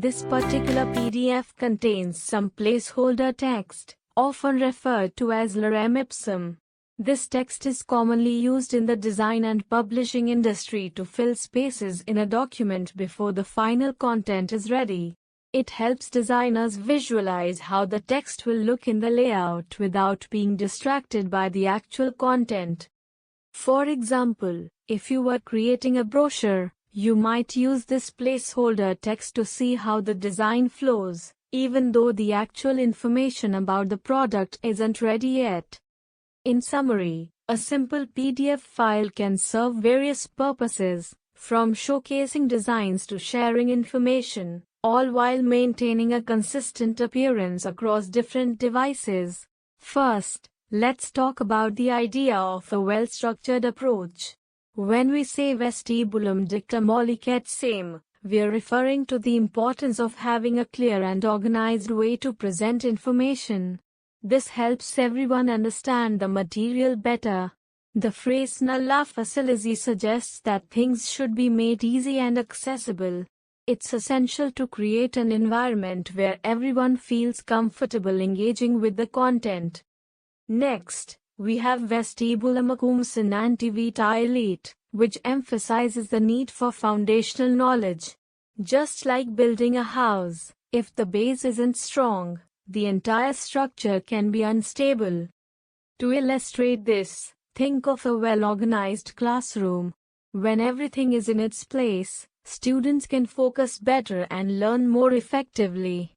This particular PDF contains some placeholder text, often referred to as lorem ipsum. This text is commonly used in the design and publishing industry to fill spaces in a document before the final content is ready. It helps designers visualize how the text will look in the layout without being distracted by the actual content. For example, if you were creating a brochure, you might use this placeholder text to see how the design flows, even though the actual information about the product isn't ready yet. In summary, a simple PDF file can serve various purposes, from showcasing designs to sharing information, all while maintaining a consistent appearance across different devices. First, let's talk about the idea of a well-structured approach. When we say vestibulum dictum olicet sem, we are referring to the importance of having a clear and organized way to present information. This helps everyone understand the material better. The phrase nulla facilisi suggests that things should be made easy and accessible. It's essential to create an environment where everyone feels comfortable engaging with the content. Next, we have vestibulum cum sinanti vitae elite, which emphasizes the need for foundational knowledge. Just like building a house, if the base isn't strong, the entire structure can be unstable. To illustrate this, think of a well-organized classroom. When everything is in its place, students can focus better and learn more effectively.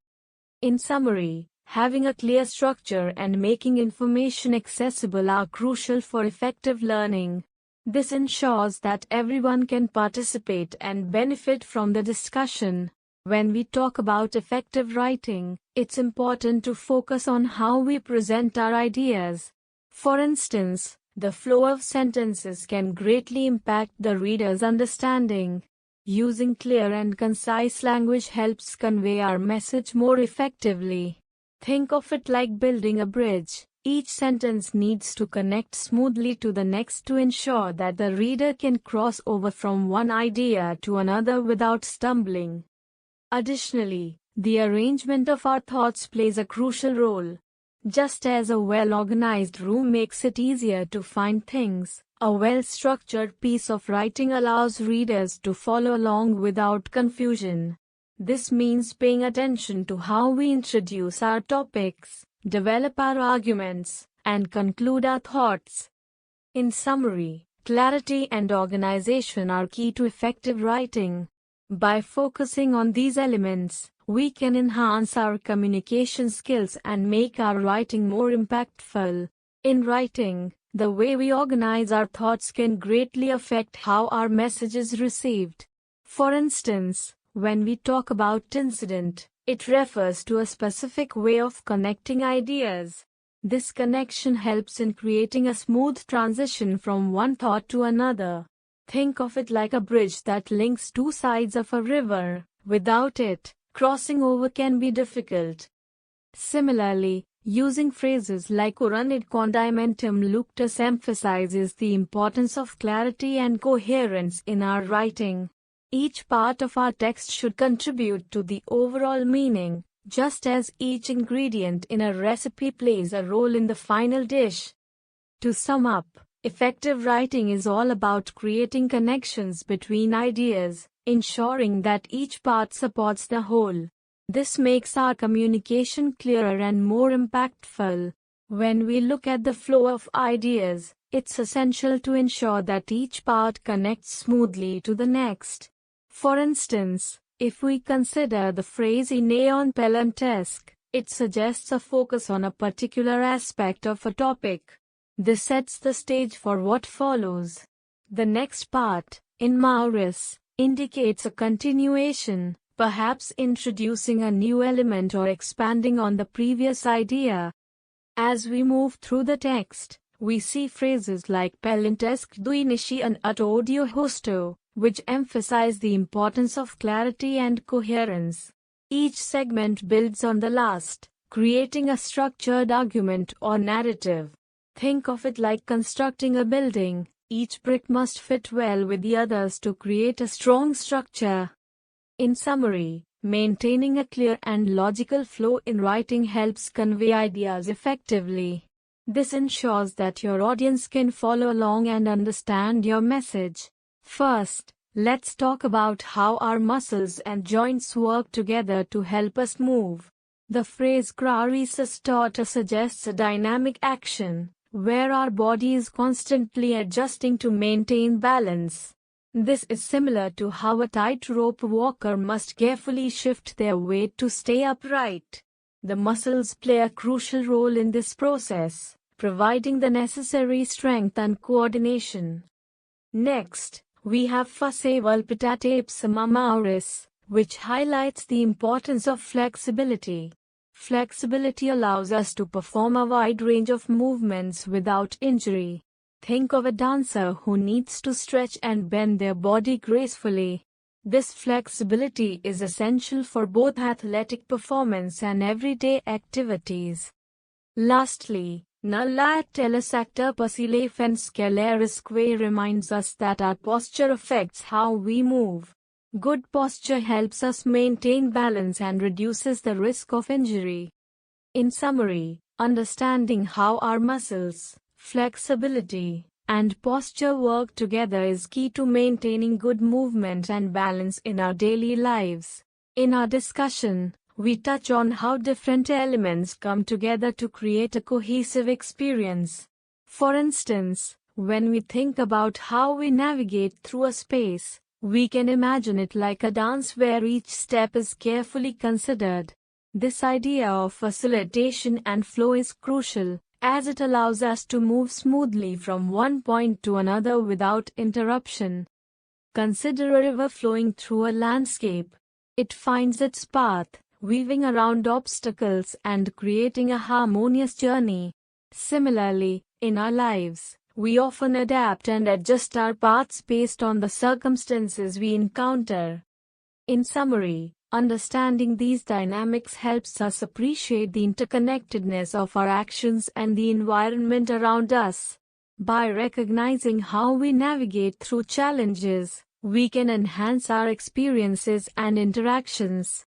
In summary, having a clear structure and making information accessible are crucial for effective learning. This ensures that everyone can participate and benefit from the discussion. When we talk about effective writing, it's important to focus on how we present our ideas. For instance, the flow of sentences can greatly impact the reader's understanding. Using clear and concise language helps convey our message more effectively. Think of it like building a bridge. Each sentence needs to connect smoothly to the next to ensure that the reader can cross over from one idea to another without stumbling. Additionally, the arrangement of our thoughts plays a crucial role. Just as a well-organized room makes it easier to find things, a well-structured piece of writing allows readers to follow along without confusion. This means paying attention to how we introduce our topics, develop our arguments, and conclude our thoughts. In summary, clarity and organization are key to effective writing. By focusing on these elements, we can enhance our communication skills and make our writing more impactful. In writing, the way we organize our thoughts can greatly affect how our message is received. For instance, when we talk about incident, it refers to a specific way of connecting ideas. This connection helps in creating a smooth transition from one thought to another. Think of it like a bridge that links two sides of a river. Without it, crossing over can be difficult. Similarly, using phrases like uranid condimentum luctus emphasizes the importance of clarity and coherence in our writing. Each part of our text should contribute to the overall meaning, just as each ingredient in a recipe plays a role in the final dish. To sum up, effective writing is all about creating connections between ideas, ensuring that each part supports the whole. This makes our communication clearer and more impactful. When we look at the flow of ideas, it's essential to ensure that each part connects smoothly to the next. For instance, if we consider the phrase neon pelantesque, it suggests a focus on a particular aspect of a topic. This sets the stage for what follows. The next part, in Maurus, indicates a continuation, perhaps introducing a new element or expanding on the previous idea. As we move through the text, we see phrases like pelantesque duinici and at audio hosto, which emphasize the importance of clarity and coherence. Each segment builds on the last, creating a structured argument or narrative. Think of it like constructing a building. Each brick must fit well with the others to create a strong structure. In summary, Maintaining a clear and logical flow in writing helps convey ideas effectively. This ensures that your audience can follow along and understand your message. First, let's talk about how our muscles and joints work together to help us move. The phrase "krarisistota" suggests a dynamic action, where our body is constantly adjusting to maintain balance. This is similar to how a tightrope walker must carefully shift their weight to stay upright. The muscles play a crucial role in this process, providing the necessary strength and coordination. Next, we have "facere vulpitate ipsum amauris," which highlights the importance of flexibility. Flexibility allows us to perform a wide range of movements without injury. Think of a dancer who needs to stretch and bend their body gracefully. This flexibility is essential for both athletic performance and everyday activities. Lastly, "nulla tellus acta facile scelerisque" reminds us that our posture affects how we move. Good posture helps us maintain balance and reduces the risk of injury. In summary, understanding how our muscles, flexibility, and posture work together is key to maintaining good movement and balance in our daily lives. In our discussion, we touch on how different elements come together to create a cohesive experience. For instance, when we think about how we navigate through a space, we can imagine it like a dance where each step is carefully considered. This idea of facilitation and flow is crucial, as it allows us to move smoothly from one point to another without interruption. Consider a river flowing through a landscape. It finds its path, weaving around obstacles and creating a harmonious journey. Similarly, in our lives, we often adapt and adjust our paths based on the circumstances we encounter. In summary, understanding these dynamics helps us appreciate the interconnectedness of our actions and the environment around us. By recognizing how we navigate through challenges, we can enhance our experiences and interactions.